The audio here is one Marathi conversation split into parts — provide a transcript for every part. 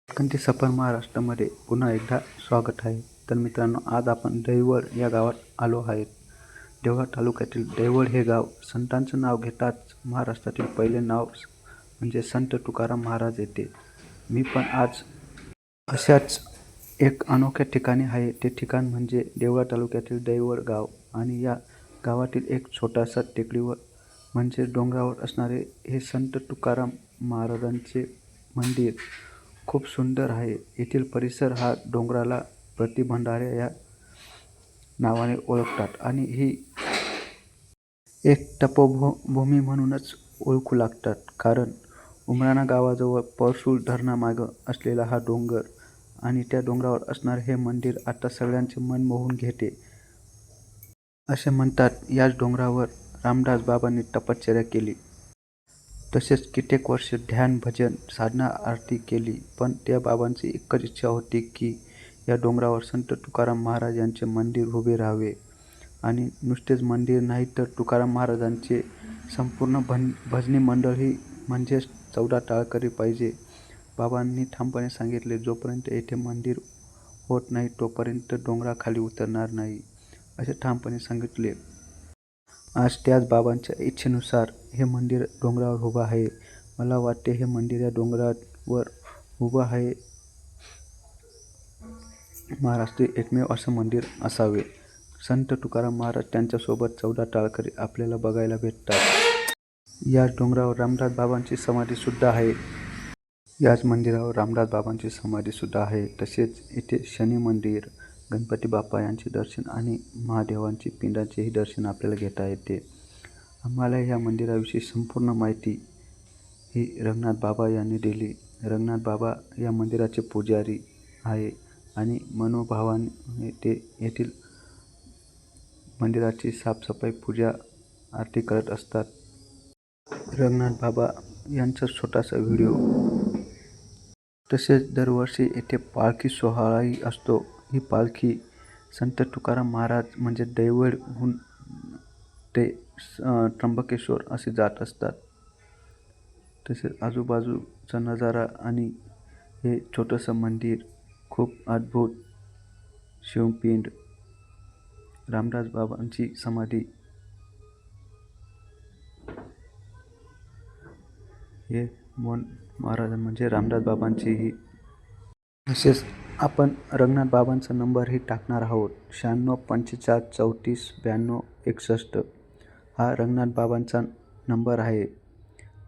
कंठी सफर महाराष्ट्रामध्ये पुन्हा एकदा स्वागत आहे. तर मित्रांनो, आज आपण दैवळ या गावात आलो आहेत. देवळा तालुक्यातील दैवळ हे गाव संतांचं नाव घेताच महाराष्ट्रातील पहिले नाव म्हणजे संत तुकाराम महाराज येते. मी पण आज अशाच एक अनोख्या ठिकाणी आहे. ते ठिकाण म्हणजे देवळा तालुक्यातील दैवळ गाव आणि या गावातील एक छोटासा टेकडीवर म्हणजे डोंगरावर असणारे हे संत तुकाराम महाराजांचे मंदिर खूप सुंदर आहे. येथील परिसर हा डोंगराला प्रतिभंडाऱ्या या नावाने ओळखतात आणि ही एक तपोभूमी म्हणूनच ओळखू लागतात. कारण उमराणा गावाजवळ परशुळ धरणामागं असलेला हा डोंगर आणि त्या डोंगरावर असणारे हे मंदिर आता सगळ्यांचे मन मोहून घेते. असे म्हणतात, याच डोंगरावर रामदास बाबांनी तपश्चर्या केली. तसेच कित्येक वर्ष ध्यान, भजन, साधना, आरती केली. पण त्या बाबांची एकच इच्छा होती की या डोंगरावर संत तुकाराम महाराज यांचे मंदिर उभे राहावे. आणि नुसतेच मंदिर नाही तर तुकाराम महाराजांचे संपूर्ण भजनी मंडळही म्हणजेच 14 टाळकरी पाहिजे. बाबांनी ठामपणे सांगितले, जोपर्यंत येथे मंदिर होत नाही तोपर्यंत डोंगराखाली उतरणार नाही, असे ठामपणे सांगितले. आज त्याच बाबांच्या इच्छेनुसार हे मंदिर डोंगरावर उभं आहे. मला वाटते हे मंदिर या डोंगरावर उभं आहे महाराष्ट्रातील एकमेव असं मंदिर असावे. संत तुकाराम महाराज त्यांच्यासोबत 14 टाळकरी आपल्याला बघायला भेटतात. याच डोंगरावर रामदास बाबांची समाधी सुद्धा आहे. याच मंदिरावर रामदास बाबांची समाधी सुद्धा आहे. तसेच इथे शनी मंदिर, गणपती बाप्पा यांचे दर्शन आणि महादेवांची पिंडांचेही दर्शन आपल्याला घेता येते. आम्हाला या मंदिराविषयी संपूर्ण माहिती ही रंगनाथ बाबा यांनी दिली. रंगनाथ बाबा या मंदिराचे पुजारी आहे आणि मनोभावाने ते येथील मंदिराची साफसफाई, पूजा, आरती करत असतात. रंगनाथ बाबा यांचा छोटासा व्हिडिओ. तसेच दरवर्षी येथे पालखी सोहळाही असतो. ही पालखी संत तुकाराम महाराज म्हणजे दैवळहून ते त्र्यंबकेश्वर असे जात असतात. तसेच आजूबाजूचा नजारा आणि हे छोटंसं मंदिर खूप अद्भुत. शिवपिंड, रामदास बाबांची समाधी, हे महाराज म्हणजे रामदास बाबांची ही. तसेच आपण रंगनाथ बाबांचा नंबरही टाकणार आहोत. 96 45 34 92 61 हा रंगनाथ बाबांचा नंबर आहे.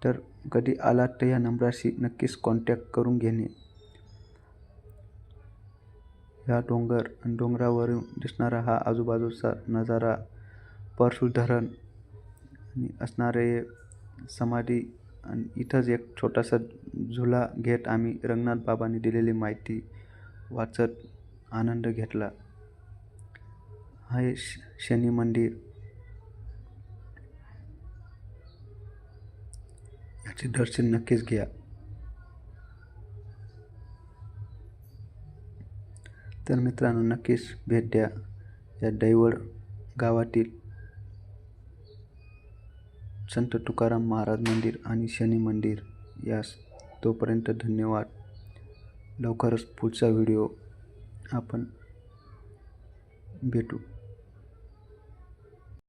तर कधी आलात तर या नंबराशी नक्कीच कॉन्टॅक्ट करून घेणे. हा डोंगर आणि डोंगरावरून दिसणारा हा आजूबाजूचा नजारा, परशुळ धरण आणि असणारे समाधी आणि इथंच एक छोटासा झुला घेत आम्ही रंगनाथ बाबांनी दिलेली माहिती वाचत आनंद घेतला. हे शनी मंदिर, याचे दर्शन नक्कीच घ्या. तर मित्रांनो, नक्कीच भेट द्या या दैवळ गावातील संत तुकाराम महाराज मंदिर आणि शनी मंदिर यास. तोपर्यंत धन्यवाद. लवकरच पुढचा व्हिडिओ आपण भेटू.